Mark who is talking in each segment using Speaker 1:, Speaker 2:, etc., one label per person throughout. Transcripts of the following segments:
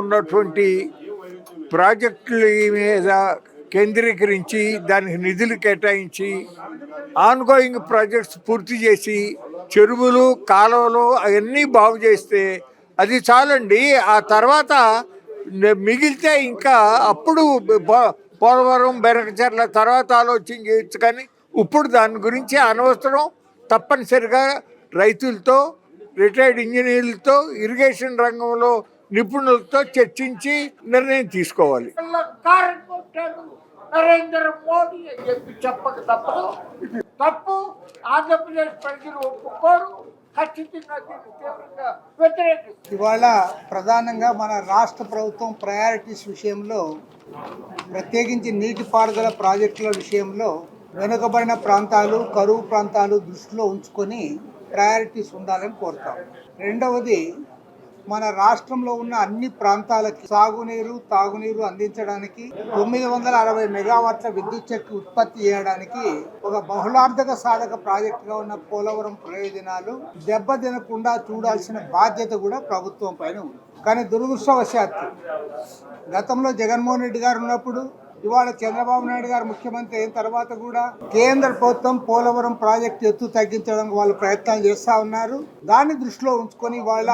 Speaker 1: ఉన్నటువంటి ప్రాజెక్టుల మీద కేంద్రీకరించి దానికి నిధులు కేటాయించి ఆన్గోయింగ్ ప్రాజెక్ట్స్ పూర్తి చేసి చెరువులు కాలువలు అవన్నీ బాగు చేస్తే అది చాలండి. ఆ తర్వాత మిగిలితే ఇంకా అప్పుడు పోలవరం బెనకచర్ల తర్వాత ఆలోచన చేయొచ్చు, కానీ ఇప్పుడు దాని గురించి అనవసరం. తప్పనిసరిగా రైతులతో, రిటైర్డ్ ఇంజనీర్లతో, ఇరిగేషన్ రంగంలో నిపుణులతో చర్చించి నిర్ణయం తీసుకోవాలి. నరేంద్ర మోడీ అని చెప్పి చెప్పక తప్పదు. తప్పు ఆంధ్రప్రదేశ్ ప్రజలు ఒప్పుకోరు. ఖచ్చితంగా తీవ్రంగా వ్యతిరేకిస్తారు.
Speaker 2: ఇవాళ ప్రధానంగా మన రాష్ట్ర ప్రభుత్వం ప్రయారిటీస్ విషయంలో, ప్రత్యేకించి నీటిపారుదల ప్రాజెక్టుల విషయంలో వెనుకబడిన ప్రాంతాలు, కరువు ప్రాంతాలు దృష్టిలో ఉంచుకొని ప్రయారిటీస్ ఉండాలని కోరుతాం. రెండవది, మన రాష్ట్రంలో ఉన్న అన్ని ప్రాంతాలకి సాగునీరు, తాగునీరు అందించడానికి 960 మెగావాట్ల విద్యుత్ శక్తి ఉత్పత్తి చేయడానికి ఒక బహుళార్థక సాధక ప్రాజెక్టుగా ఉన్న పోలవరం ప్రయోజనాలు దెబ్బతినకుండా చూడాల్సిన బాధ్యత కూడా ప్రభుత్వం పైన ఉంది. కానీ దురదృష్టవశాత్తు గతంలో జగన్మోహన్ రెడ్డి గారు ఉన్నప్పుడు, ఇవాళ చంద్రబాబు నాయుడు గారు ముఖ్యమంత్రి అయిన తర్వాత కూడా కేంద్ర ప్రభుత్వం పోలవరం ప్రాజెక్టు ఎత్తు తగ్గించడానికి వాళ్ళు ప్రయత్నాలు చేస్తూ ఉన్నారు. దాన్ని దృష్టిలో ఉంచుకొని ఇవాళ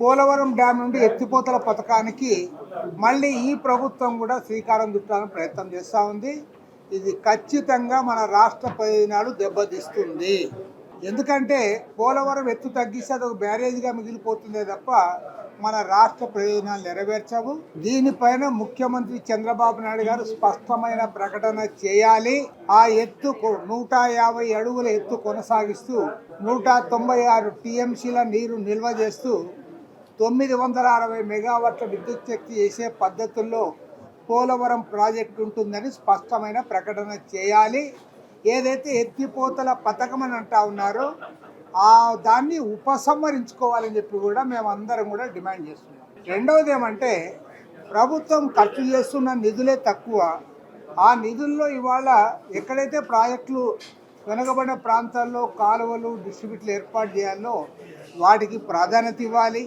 Speaker 2: పోలవరం డ్యామ్ నుండి ఎత్తిపోతల పథకానికి మళ్ళీ ఈ ప్రభుత్వం కూడా శ్రీకారం చుట్టాలని ప్రయత్నం చేస్తూ ఉంది. ఇది ఖచ్చితంగా మన రాష్ట్ర ప్రయోజనాలు దెబ్బతీస్తుంది. ఎందుకంటే పోలవరం ఎత్తు తగ్గిస్తే అది ఒక బ్యారేజ్గా మిగిలిపోతుందే తప్ప మన రాష్ట్ర ప్రయోజనాలు నెరవేర్చవు. దీనిపైన ముఖ్యమంత్రి చంద్రబాబు నాయుడు గారు స్పష్టమైన ప్రకటన చేయాలి. ఆ ఎత్తు 150 అడుగుల ఎత్తు కొనసాగిస్తూ 196 టీఎంసీల నీరు నిల్వ చేస్తూ 960 మెగావాట్ల విద్యుత్ శక్తి చేసే పద్ధతుల్లో పోలవరం ప్రాజెక్టు ఉంటుందని స్పష్టమైన ప్రకటన చేయాలి. ఏదైతే ఎత్తిపోతల పథకం అని అంటా ఉన్నారో దాన్ని ఉపసంహరించుకోవాలని చెప్పి కూడా మేమందరం కూడా డిమాండ్ చేస్తున్నాం. రెండవది ఏమంటే, ప్రభుత్వం ఖర్చు చేస్తున్న నిధులే తక్కువ. ఆ నిధుల్లో ఇవాళ ఎక్కడైతే ప్రాజెక్టులు వెనుకబడిన ప్రాంతాల్లో కాలువలు, డిస్ట్రిబ్యూటర్లు ఏర్పాటు చేయాలో వాటికి ప్రాధాన్యత ఇవ్వాలి.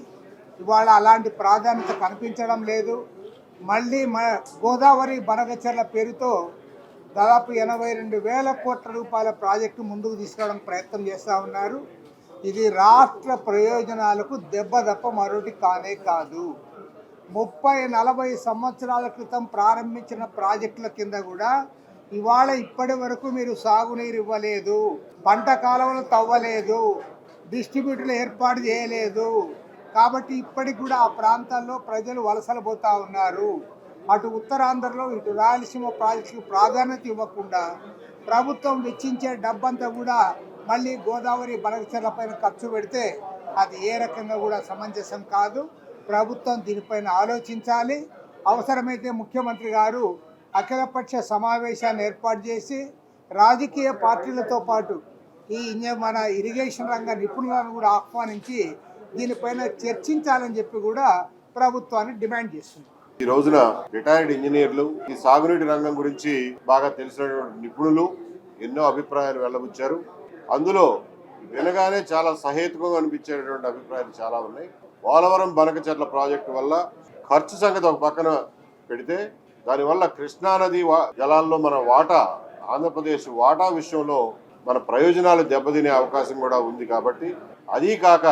Speaker 2: ఇవాళ అలాంటి ప్రాధాన్యత కనిపించడం లేదు. మళ్ళీ గోదావరి బనకచెర్ల పేరుతో దాదాపు 82,000 కోట్ల రూపాయల ప్రాజెక్టు ముందుకు తీసుకురావడం ప్రయత్నం చేస్తూ ఉన్నారు. ఇది రాష్ట్ర ప్రయోజనాలకు దెబ్బ తప్ప మరొకటి కానే కాదు. 30-40 సంవత్సరాల క్రితం ప్రారంభించిన ప్రాజెక్టుల కింద కూడా ఇవాళ ఇప్పటి వరకు మీరు సాగునీరు ఇవ్వలేదు, పంట కాలువలు తవ్వలేదు, డిస్ట్రిబ్యూటర్లు ఏర్పాటు చేయలేదు. కాబట్టి ఇప్పటికి కూడా ఆ ప్రాంతాల్లో ప్రజలు వలసలు పోతూ ఉన్నారు. అటు ఉత్తరాంధ్రలో, ఇటు రాయలసీమ ప్రాజెక్టుకు ప్రాధాన్యత ఇవ్వకుండా ప్రభుత్వం వెచ్చించే డబ్బంతా కూడా మళ్ళీ గోదావరి బనకచెర్ల పైన ఖర్చు పెడితే అది ఏ రకంగా కూడా సమంజసం కాదు. ప్రభుత్వం దీనిపైన ఆలోచించాలి. అవసరమైతే ముఖ్యమంత్రి గారు అఖిలపక్ష సమావేశాన్ని ఏర్పాటు చేసి రాజకీయ పార్టీలతో పాటు మన ఇరిగేషన్ రంగ నిపుణులను కూడా ఆహ్వానించి దీనిపైన చర్చించాలని చెప్పి కూడా ప్రభుత్వాన్ని డిమాండ్ చేస్తుంది.
Speaker 3: ఈ రోజున రిటైర్డ్ ఇంజనీర్లు, ఈ సాగునీటి రంగం గురించి బాగా తెలిసినటువంటి నిపుణులు ఎన్నో అభిప్రాయాలు వెల్లబుచ్చారు. అందులో వినగానే చాలా సహేతుకంగా అనిపించేటువంటి అభిప్రాయాలు చాలా ఉన్నాయి. పోలవరం బనకచెర్ల ప్రాజెక్టు వల్ల ఖర్చు సంగతి ఒక పక్కన పెడితే, దానివల్ల కృష్ణానది జలాల్లో మన వాటా, ఆంధ్రప్రదేశ్ వాటా విషయంలో మన ప్రయోజనాలు దెబ్బతినే అవకాశం కూడా ఉంది. కాబట్టి అదీ కాక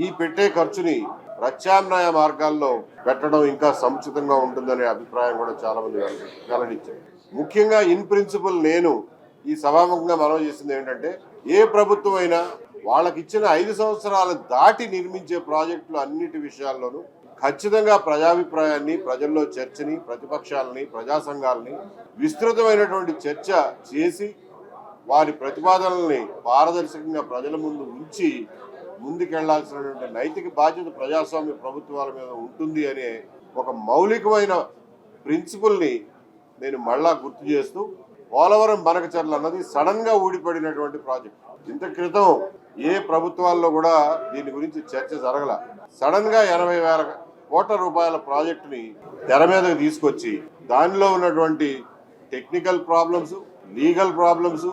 Speaker 3: ఈ పెట్టే ఖర్చుని ప్రత్యామ్నాయ మార్గాల్లో పెట్టడం ఇంకా సముచితంగా ఉంటుందనే అభిప్రాయం కూడా చాలా మంది వెల్లడించారు. ముఖ్యంగా ఇన్ ప్రిన్సిపల్ నేను ఈ సభాముఖంగా మనవి చేసింది ఏంటంటే, ఏ ప్రభుత్వం అయినా వాళ్ళకి ఇచ్చిన 5 సంవత్సరాలు దాటి నిర్మించే ప్రాజెక్టులు అన్నిటి విషయాల్లోనూ ఖచ్చితంగా ప్రజాభిప్రాయాన్ని, ప్రజల్లో చర్చని, ప్రతిపక్షాలని, ప్రజా సంఘాలని విస్తృతమైనటువంటి చర్చ చేసి వారి ప్రతిపాదనల్ని పారదర్శకంగా ప్రజల ముందు ఉంచి ముందుకెళ్లాల్సినటువంటి నైతిక బాధ్యత ప్రజాస్వామ్య ప్రభుత్వాల మీద ఉంటుంది అనే ఒక మౌలికమైన ప్రిన్సిపల్ని నేను మళ్ళా గుర్తు చేస్తూ, పోలవరం బనకచెర్ల అన్నది సడన్ గా ఊడిపడినటువంటి ప్రాజెక్ట్. ఇంత క్రితం ఏ ప్రభుత్వాల్లో కూడా దీని గురించి చర్చ జరగల. సడన్ గా 80,000 కోట్ల రూపాయల ప్రాజెక్టుని తెర మీదకి తీసుకొచ్చి దానిలో ఉన్నటువంటి technical problems, legal problems,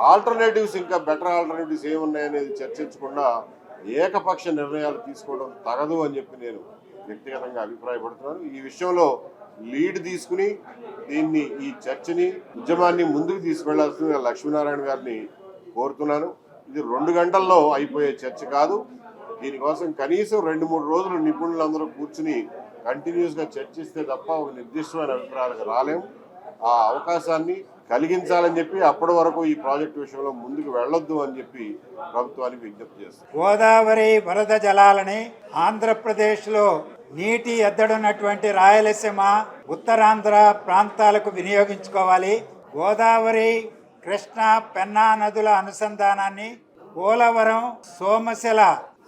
Speaker 3: alternatives, ఇంకా బెటర్ ఆల్టర్నేటివ్స్ ఏమున్నాయనేది చర్చించకుండా ఏకపక్ష నిర్ణయాలు తీసుకోవడం తగదు అని చెప్పి నేను వ్యక్తిగతంగా అభిప్రాయపడుతున్నాను. ఈ విషయంలో లీడ్ తీసుకుని ఈ చర్చని ఉద్యమాన్ని ముందుకు తీసుకెళ్లాల్సిన లక్ష్మీనారాయణ గారిని కోరుతున్నాను. ఇది 2 గంటల్లో అయిపోయే చర్చ కాదు. దీనికోసం కనీసం 2-3 రోజులు నిపుణులందరూ కూర్చుని కంటిన్యూస్ గా చర్చిస్తే తప్ప ఒక నిర్దిష్టమైన అభిప్రాయాలకు రాలేము. ఆ అవకాశాన్ని కలిగించాలని చెప్పి అప్పటి వరకు ఈ ప్రాజెక్టు విషయంలో ముందుకు వెళ్ళొద్దు అని చెప్పి ప్రభుత్వానికి విజ్ఞప్తి చేస్తారు.
Speaker 4: గోదావరి వరద జలాలని ఆంధ్రప్రదేశ్లో నీటి ఎద్దడున్నటువంటి రాయలసీమ, ఉత్తరాంధ్ర ప్రాంతాలకు వినియోగించుకోవాలి. గోదావరి, కృష్ణా, పెన్నా నదుల అనుసంధానాన్ని పోలవరం, సోమశిల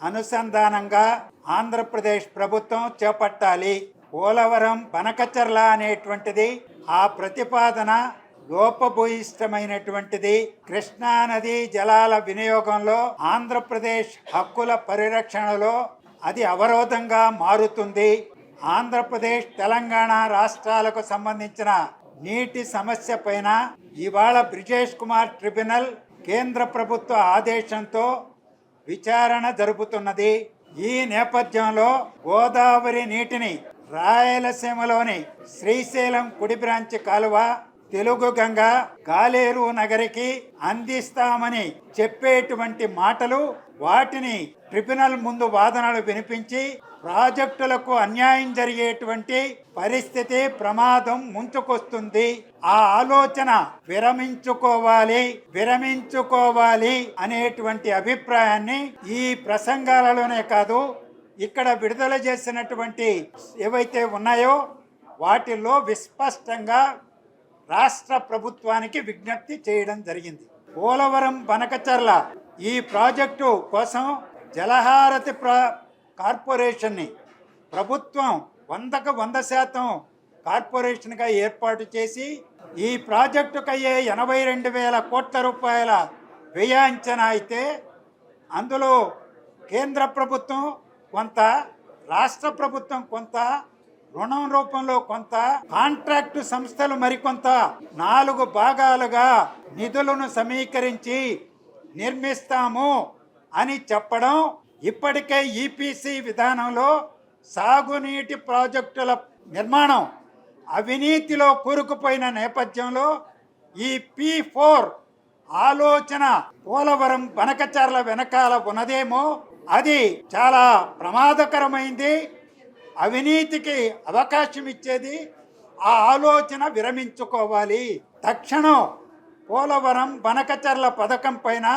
Speaker 4: అనుసంధానంగా ఆంధ్రప్రదేశ్ ప్రభుత్వం చేపట్టాలి. పోలవరం బనకచర్ల అనేటువంటిది ఆ ప్రతిపాదన లోపభూయిష్టమైనటువంటిది. కృష్ణా నది జలాల వినియోగంలో ఆంధ్రప్రదేశ్ హక్కుల పరిరక్షణలో అది అవరోధంగా మారుతుంది. ఆంధ్రప్రదేశ్, తెలంగాణ రాష్ట్రాలకు సంబంధించిన నీటి సమస్య పైన ఇవాళ బ్రిజేష్ కుమార్ ట్రిబ్యునల్ కేంద్ర ప్రభుత్వ ఆదేశంతో విచారణ జరుపుతున్నది. ఈ నేపథ్యంలో గోదావరి నీటిని రాయలసీమలోని శ్రీశైలం కుడి బ్రాంచ్ కాలువ, తెలుగు గంగ, గాలేరు నగరికి అందిస్తామని చెప్పేటువంటి మాటలు, వాటిని ట్రిబ్యునల్ ముందు వాదనలు వినిపించి ప్రాజెక్టులకు అన్యాయం జరిగేటువంటి పరిస్థితి, ప్రమాదం ముంచుకొస్తుంది. ఆ ఆలోచన విరమించుకోవాలి అనేటువంటి అభిప్రాయాన్ని ఈ ప్రసంగాలలోనే కాదు, ఇక్కడ విడుదల చేసినటువంటి ఏవైతే ఉన్నాయో వాటిల్లో విస్పష్టంగా రాష్ట్ర ప్రభుత్వానికి విజ్ఞప్తి చేయడం జరిగింది. పోలవరం బనకచర్ల ఈ ప్రాజెక్టు కోసం జలహారతి కార్పొరేషన్ని ప్రభుత్వం 100% కార్పొరేషన్గా ఏర్పాటు చేసి ఈ ప్రాజెక్టుకయ్యే 82,000 కోట్ల రూపాయల వ్యయ అంచనా అయితే అందులో కేంద్ర ప్రభుత్వం కొంత, రాష్ట్ర ప్రభుత్వం కొంత, రుణం రూపంలో కొంత, కాంట్రాక్టు సంస్థలు మరికొంత, 4 భాగాలుగా నిధులను సమీకరించి నిర్మిస్తాము అని చెప్పడం, ఇప్పటికే ఈపీసీ విధానంలో సాగునీటి ప్రాజెక్టుల నిర్మాణం అవినీతిలో కూరుకుపోయిన నేపథ్యంలో ఈ P4 ఆలోచన పోలవరం బనకచర్ల వెనకాల ఉన్నదేమో అది చాలా ప్రమాదకరమైంది, అవినీతికి అవకాశం ఇచ్చేది. ఆ ఆలోచన విరమించుకోవాలి. తక్షణం పోలవరం బనకచర్ల పథకం పైన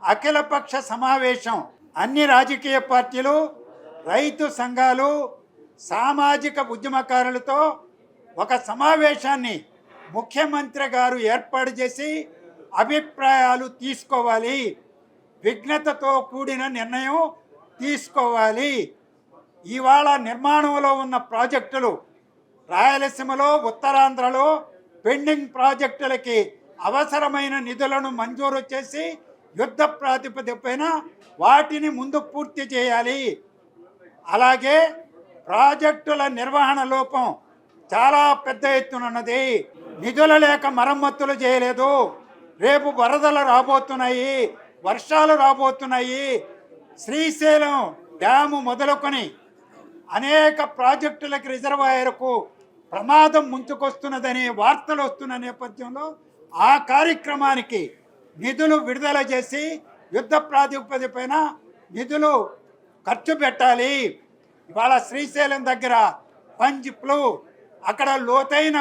Speaker 4: అఖిలపక్ష సమావేశం, అన్ని రాజకీయ పార్టీలు, రైతు సంఘాలు, సామాజిక ఉద్యమకారులతో ఒక సమావేశాన్ని ముఖ్యమంత్రి గారు ఏర్పాటు చేసి అభిప్రాయాలు తీసుకోవాలి. విఘ్నతతో కూడిన నిర్ణయం తీసుకోవాలి. ఇవాళ నిర్మాణంలో ఉన్న ప్రాజెక్టులు రాయలసీమలో, ఉత్తరాంధ్రలో పెండింగ్ ప్రాజెక్టులకి అవసరమైన నిధులను మంజూరు చేసి యుద్ధ ప్రాతిపదికపైన వాటిని ముందు పూర్తి చేయాలి. అలాగే ప్రాజెక్టుల నిర్వహణ లోపం చాలా పెద్ద ఎత్తున ఉన్నది. నిధులు లేక మరమ్మతులు చేయలేదు. రేపు వరదలు రాబోతున్నాయి, వర్షాలు రాబోతున్నాయి. శ్రీశైలం డ్యాము మొదలుకొని అనేక ప్రాజెక్టులకు, రిజర్వాయర్కు ప్రమాదం ముంచుకొస్తున్నదని వార్తలు వస్తున్న నేపథ్యంలో ఆ కార్యక్రమానికి నిధులు విడుదల చేసి యుద్ధ ప్రాతిపదికపైన నిధులు ఖర్చు పెట్టాలి. ఇవాళ శ్రీశైలం దగ్గర పంజిప్లు, అక్కడ లోతైన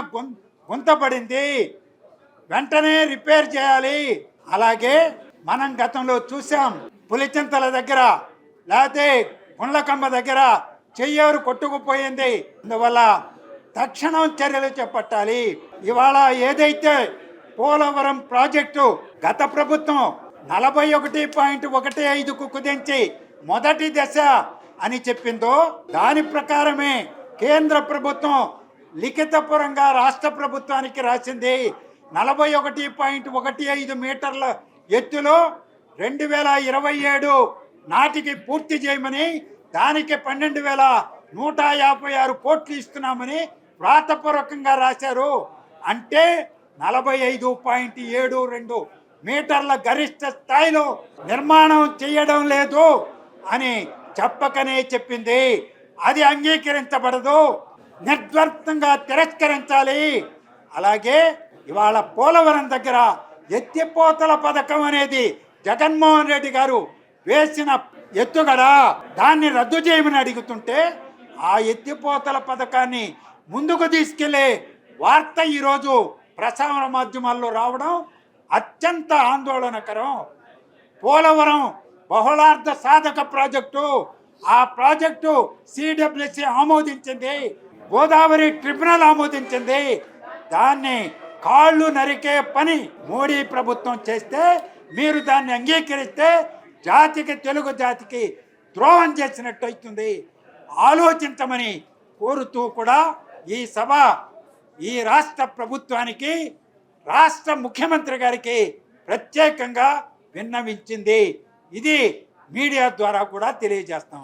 Speaker 4: గుంత పడింది, వెంటనే రిపేర్ చేయాలి. అలాగే మనం గతంలో చూసాం, పులిచింతల దగ్గర లేకపోతే గుండ్లకమ్మ దగ్గర చెయ్యేరు కొట్టుకుపోయింది. అందువల్ల తక్షణం చర్యలు చేపట్టాలి. ఇవాళ ఏదైతే పోలవరం ప్రాజెక్టు గత ప్రభుత్వం 41.15కు కుదించి మొదటి దశ అని చెప్పిందో దాని ప్రకారమే కేంద్ర ప్రభుత్వం లిఖితపూర్వకంగా రాష్ట్ర ప్రభుత్వానికి రాసింది. 41.15 మీటర్ల ఎత్తులో 2027 నాటికి పూర్తి చేయమని, దానికి 12,156 కోట్లు ఇస్తున్నామని వ్రాతపూర్వకంగా రాశారు. అంటే 45.72 మీటర్ల గరిష్ట స్థాయిలో నిర్మాణం చేయడం లేదు అని చెప్పకనే చెప్పింది. అది అంగీకరించబడదు, నిర్ద్వంతంగా తిరస్కరించాలి. అలాగే ఇవాళ పోలవరం దగ్గర ఎత్తిపోతల పథకం అనేది జగన్మోహన్ రెడ్డి గారు వేసిన ఎత్తుగడ, దాన్ని రద్దు చేయమని అడుగుతుంటే ఆ ఎత్తిపోతల పథకాన్ని ముందుకు తీసుకెళ్లే వార్త ఈరోజు ప్రసార మాధ్యమాల్లో రావడం అత్యంత ఆందోళనకరం. పోలవరం బహుళార్థ సాధక ప్రాజెక్టు, ఆ ప్రాజెక్టు సిడబ్ల్యూసి ఆమోదించింది, గోదావరి ట్రిబ్యునల్ ఆమోదించింది. దాన్ని కాళ్ళు నరికే పని మోడీ ప్రభుత్వం చేస్తే మీరు దాన్ని అంగీకరిస్తే జాతికి, తెలుగు జాతికి ద్రోహం చేసినట్టు అవుతుంది. ఆలోచించమని కోరుతూ కూడా ఈ సభ ఈ రాష్ట్ర ప్రభుత్వానికి, రాష్ట్ర ముఖ్యమంత్రి గారికి ప్రత్యేకంగా విన్నవించింది. ఇది మీడియా ద్వారా కూడా తెలియజేస్తాం.